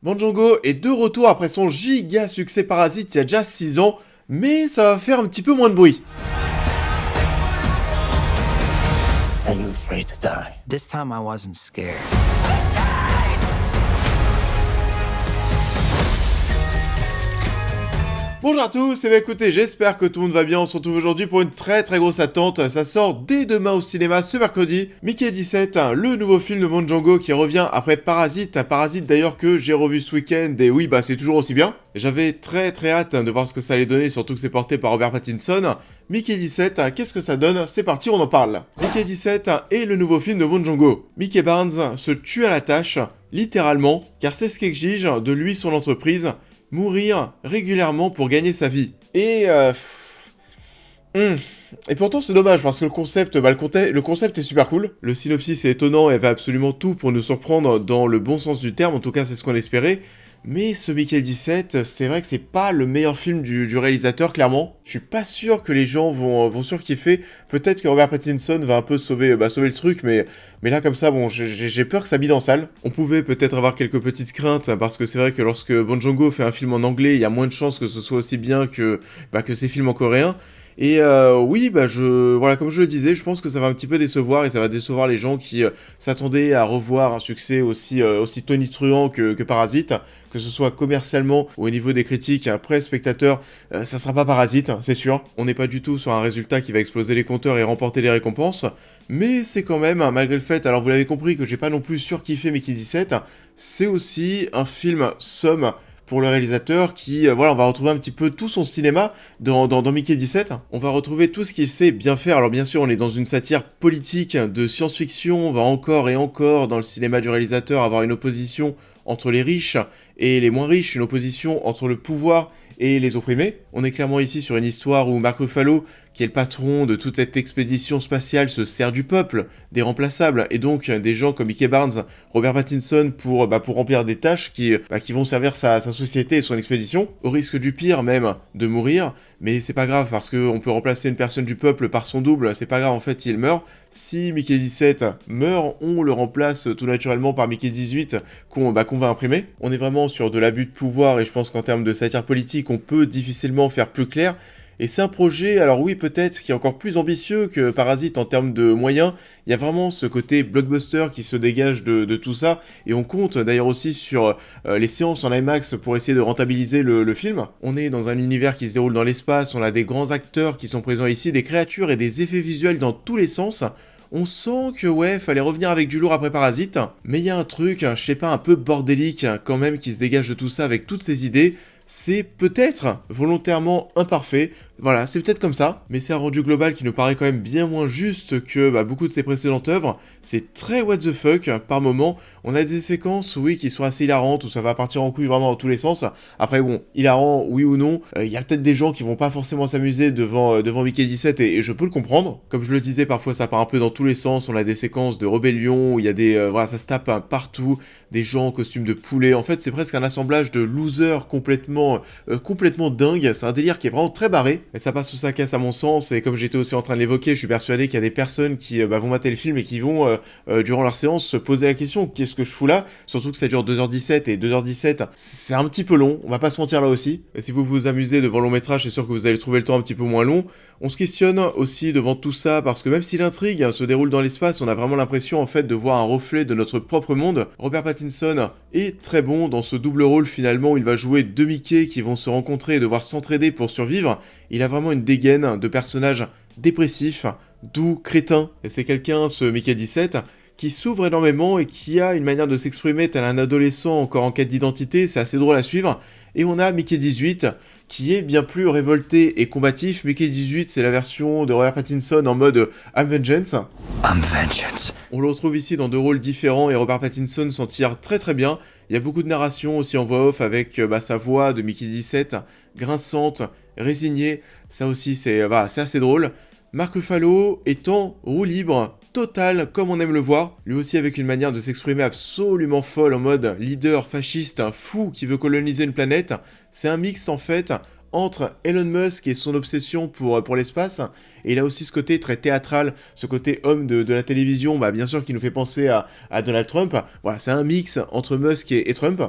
Bon Django est de retour après son giga succès Parasite il y a déjà 6 ans, mais ça va faire un petit peu moins de bruit. Are you afraid to die? This time I wasn't scared. Bonjour à tous, et bien écoutez, j'espère que tout le monde va bien, on se retrouve aujourd'hui pour une très grosse attente, ça sort dès demain au cinéma ce mercredi, Mickey 17, le nouveau film de Mon Django qui revient après Parasite, un Parasite d'ailleurs que j'ai revu ce week-end, et oui bah c'est toujours aussi bien. J'avais très hâte de voir ce que ça allait donner, surtout que c'est porté par Robert Pattinson. Mickey 17, qu'est-ce que ça donne? C'est parti, on en parle. Mickey 17 est le nouveau film de Mon Django. Mickey Barnes se tue à la tâche, littéralement, car c'est ce qu'exige de lui son entreprise, mourir régulièrement pour gagner sa vie. Et pourtant c'est dommage parce que le concept est super cool. Le synopsis est étonnant et va absolument tout pour nous surprendre dans le bon sens du terme, en tout cas c'est ce qu'on espérait. Mais ce Mickey 17, c'est vrai que c'est pas le meilleur film du réalisateur, clairement. Je suis pas sûr que les gens vont surkiffer. Peut-être que Robert Pattinson va un peu sauver le truc, mais là comme ça, bon, j'ai peur que ça bide en salle. On pouvait peut-être avoir quelques petites craintes, parce que c'est vrai que lorsque Bon Django fait un film en anglais, il y a moins de chances que ce soit aussi bien que ses films en coréen. Et oui, voilà, comme je le disais, je pense que ça va un petit peu décevoir et ça va décevoir les gens qui s'attendaient à revoir un succès aussi tonitruant que Parasite, que ce soit commercialement ou au niveau des critiques, après spectateurs, ça sera pas Parasite, c'est sûr. On n'est pas du tout sur un résultat qui va exploser les compteurs et remporter les récompenses, mais c'est quand même, malgré le fait, alors vous l'avez compris que j'ai pas non plus surkiffé Mickey 17, c'est aussi un film somme pour le réalisateur qui, voilà, on va retrouver un petit peu tout son cinéma dans Mickey 17. On va retrouver tout ce qu'il sait bien faire. Alors bien sûr, on est dans une satire politique de science-fiction, on va encore et encore dans le cinéma du réalisateur avoir une opposition entre les riches et les moins riches, une opposition entre le pouvoir et les opprimés. On est clairement ici sur une histoire où Mark Ruffalo, qui est le patron de toute cette expédition spatiale, se sert du peuple, des remplaçables, et donc des gens comme Mickey Barnes, Robert Pattinson pour remplir des tâches qui vont servir sa société et son expédition, au risque du pire même, de mourir. Mais c'est pas grave parce qu'on peut remplacer une personne du peuple par son double, c'est pas grave en fait s'il meurt. Si Mickey 17 meurt, on le remplace tout naturellement par Mickey 18 qu'on va imprimer. On est vraiment sur de l'abus de pouvoir et je pense qu'en termes de satire politique, on peut difficilement faire plus clair. Et c'est un projet, alors oui peut-être, qui est encore plus ambitieux que Parasite en termes de moyens. Il y a vraiment ce côté blockbuster qui se dégage de tout ça. Et on compte d'ailleurs aussi sur les séances en IMAX pour essayer de rentabiliser le film. On est dans un univers qui se déroule dans l'espace, on a des grands acteurs qui sont présents ici, des créatures et des effets visuels dans tous les sens. On sent que ouais, fallait revenir avec du lourd après Parasite. Mais il y a un truc, je sais pas, un peu bordélique quand même qui se dégage de tout ça avec toutes ces idées. C'est peut-être volontairement imparfait, voilà, c'est peut-être comme ça, mais c'est un rendu global qui nous paraît quand même bien moins juste que beaucoup de ses précédentes œuvres. C'est très what the fuck par moment. On a des séquences, oui, qui sont assez hilarantes, où ça va partir en couille vraiment dans tous les sens. Après bon, hilarant, oui ou non, il y a peut-être des gens qui vont pas forcément s'amuser devant Mickey 17 et je peux le comprendre. Comme je le disais, parfois ça part un peu dans tous les sens, on a des séquences de rébellion, où il y a des... voilà, ça se tape partout, des gens en costume de poulet. En fait, c'est presque un assemblage de losers complètement dingue. C'est un délire qui est vraiment très barré. Et ça passe ou ça casse à mon sens, et comme j'étais aussi en train de l'évoquer, je suis persuadé qu'il y a des personnes qui vont mater le film et qui vont, durant leur séance, se poser la question, qu'est-ce que je fous là? Surtout que ça dure 2h17, et 2h17, c'est un petit peu long, on va pas se mentir là aussi. Et si vous vous amusez devant le long métrage, c'est sûr que vous allez trouver le temps un petit peu moins long. On se questionne aussi devant tout ça, parce que même si l'intrigue se déroule dans l'espace, on a vraiment l'impression en fait de voir un reflet de notre propre monde. Robert Pattinson est très bon dans ce double rôle finalement, où il va jouer deux Mickey qui vont se rencontrer et devoir s'entraider pour survivre. Il a vraiment une dégaine de personnage dépressif, doux, crétin. Et c'est quelqu'un, ce Mickey 17, qui s'ouvre énormément et qui a une manière de s'exprimer tel un adolescent encore en quête d'identité, c'est assez drôle à suivre. Et on a Mickey 18, qui est bien plus révolté et combatif. Mickey 18, c'est la version de Robert Pattinson en mode I'm Vengeance. I'm vengeance. On le retrouve ici dans deux rôles différents et Robert Pattinson s'en tire très bien. Il y a beaucoup de narration aussi en voix off avec sa voix de Mickey 17, grinçante, résignée. Ça aussi, c'est assez drôle. Mark Ruffalo étant roue libre, total, comme on aime le voir, lui aussi avec une manière de s'exprimer absolument folle en mode leader fasciste, fou qui veut coloniser une planète. C'est un mix en fait entre Elon Musk et son obsession pour l'espace, et il a aussi ce côté très théâtral, ce côté homme de la télévision, bien sûr qui nous fait penser à Donald Trump. Voilà, c'est un mix entre Musk et Trump.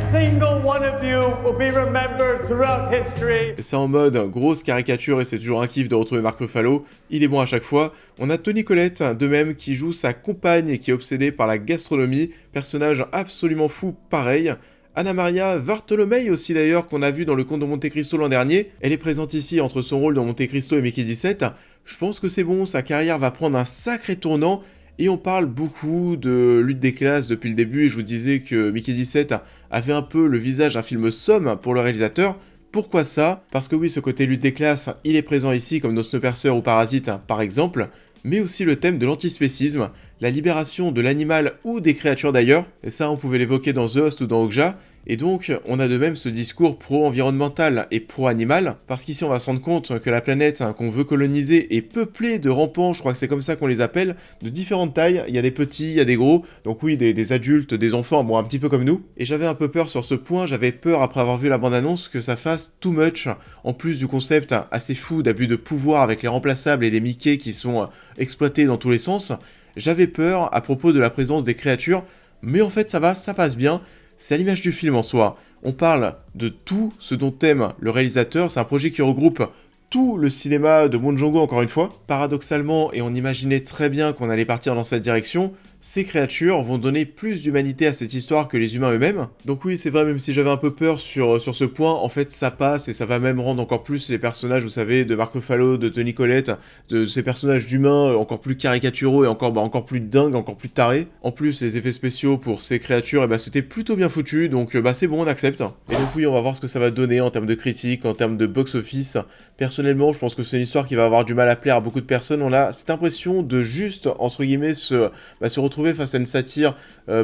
Single one of you will be remembered throughout history. Et c'est en mode grosse caricature et c'est toujours un kiff de retrouver Mark Ruffalo, il est bon à chaque fois. On a Toni Collette, de même, qui joue sa compagne et qui est obsédée par la gastronomie, personnage absolument fou pareil. Anna Maria Bartolomei aussi d'ailleurs, qu'on a vu dans Le Comte de Monte Cristo l'an dernier, elle est présente ici entre son rôle dans Monte Cristo et Mickey 17. Je pense que c'est bon, sa carrière va prendre un sacré tournant. Et on parle beaucoup de lutte des classes depuis le début, et je vous disais que Mickey 17 avait un peu le visage d'un film somme pour le réalisateur. Pourquoi ça? Parce que oui, ce côté lutte des classes, il est présent ici, comme dans Snowpiercer ou Parasite par exemple, mais aussi le thème de l'antispécisme, la libération de l'animal ou des créatures d'ailleurs, et ça on pouvait l'évoquer dans The Host ou dans Okja. Et donc, on a de même ce discours pro-environnemental et pro-animal, parce qu'ici on va se rendre compte que la planète qu'on veut coloniser est peuplée de rampants, je crois que c'est comme ça qu'on les appelle, de différentes tailles, il y a des petits, il y a des gros, donc oui, des adultes, des enfants, bon, un petit peu comme nous. Et j'avais un peu peur sur ce point, j'avais peur après avoir vu la bande-annonce que ça fasse too much, en plus du concept assez fou d'abus de pouvoir avec les remplaçables et les Mickey qui sont exploités dans tous les sens. J'avais peur à propos de la présence des créatures, mais en fait ça va, ça passe bien. C'est à l'image du film en soi. On parle de tout ce dont aime le réalisateur, c'est un projet qui regroupe tout le cinéma de Bong Joon-ho encore une fois. Paradoxalement, et on imaginait très bien qu'on allait partir dans cette direction, ces créatures vont donner plus d'humanité à cette histoire que les humains eux-mêmes. Donc oui, c'est vrai, même si j'avais un peu peur sur ce point, en fait ça passe et ça va même rendre encore plus les personnages, vous savez, de Mark Ruffalo, de Toni Collette, de ces personnages d'humains encore plus caricaturaux et encore plus dingues, encore plus tarés. En plus, les effets spéciaux pour ces créatures, c'était plutôt bien foutu, donc c'est bon, on accepte. Et donc oui, on va voir ce que ça va donner en termes de critique, en termes de box-office. Personnellement, je pense que c'est une histoire qui va avoir du mal à plaire à beaucoup de personnes. On a cette impression de juste, entre guillemets, se retrouver face à une satire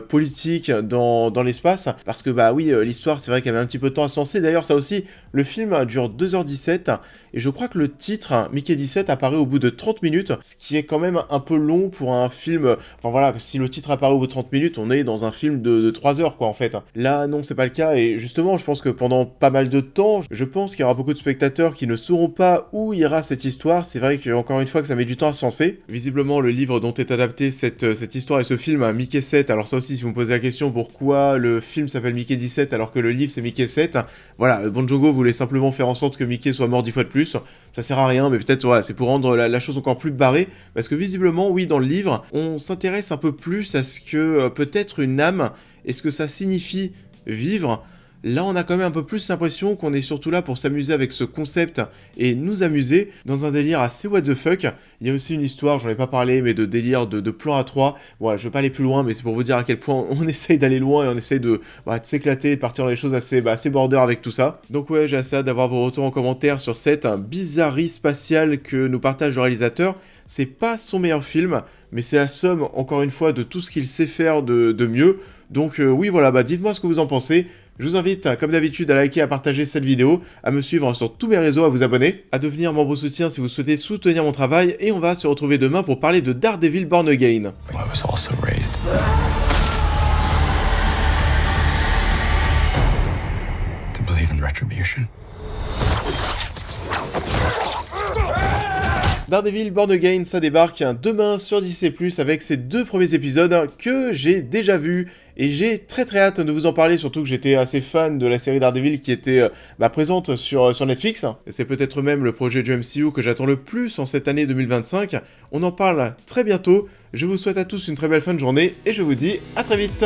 politique dans l'espace, parce que oui, l'histoire, c'est vrai qu'elle avait un petit peu de temps à se lancer. D'ailleurs, ça aussi, le film dure 2h17, et je crois que le titre, Mickey 17, apparaît au bout de 30 minutes, ce qui est quand même un peu long pour un film. Enfin voilà, si le titre apparaît au bout de 30 minutes, on est dans un film de 3 heures, quoi, en fait. Là, non, c'est pas le cas, et justement, je pense que pendant pas mal de temps, je pense qu'il y aura beaucoup de spectateurs qui ne sauront pas où ira cette histoire. C'est vrai qu'encore une fois que ça met du temps à se lancer. Visiblement, le livre dont est adapté cette histoire et ce film, Mickey 7, alors ça aussi, si vous me posez la question pourquoi le film s'appelle Mickey 17 alors que le livre c'est Mickey 7, voilà, Bong Joon-ho voulait simplement faire en sorte que Mickey soit mort 10 fois de plus. Ça sert à rien, mais peut-être, voilà, c'est pour rendre la chose encore plus barrée, parce que visiblement, oui, dans le livre, on s'intéresse un peu plus à ce que peut-être une âme, et ce que ça signifie vivre. Là, on a quand même un peu plus l'impression qu'on est surtout là pour s'amuser avec ce concept et nous amuser dans un délire assez what the fuck. Il y a aussi une histoire, j'en ai pas parlé, mais de délire de plan à 3. Voilà, je vais pas aller plus loin, mais c'est pour vous dire à quel point on essaye d'aller loin et on essaye de s'éclater et de partir dans les choses assez border avec tout ça. Donc ouais, j'ai assez hâte d'avoir vos retours en commentaire sur cette bizarrerie spatiale que nous partage le réalisateur. C'est pas son meilleur film, mais c'est la somme, encore une fois, de tout ce qu'il sait faire de mieux. Donc oui, voilà, dites-moi ce que vous en pensez. Je vous invite, comme d'habitude, à liker, à partager cette vidéo, à me suivre sur tous mes réseaux, à vous abonner, à devenir membre soutien si vous souhaitez soutenir mon travail, et on va se retrouver demain pour parler de Daredevil Born Again. I was also raised to believe in retribution. Daredevil Born Again, ça débarque demain sur Disney+, avec ses 2 premiers épisodes que j'ai déjà vus. Et j'ai très hâte de vous en parler, surtout que j'étais assez fan de la série Daredevil qui était présente sur Netflix. Et c'est peut-être même le projet du MCU que j'attends le plus en cette année 2025. On en parle très bientôt. Je vous souhaite à tous une très belle fin de journée et je vous dis à très vite.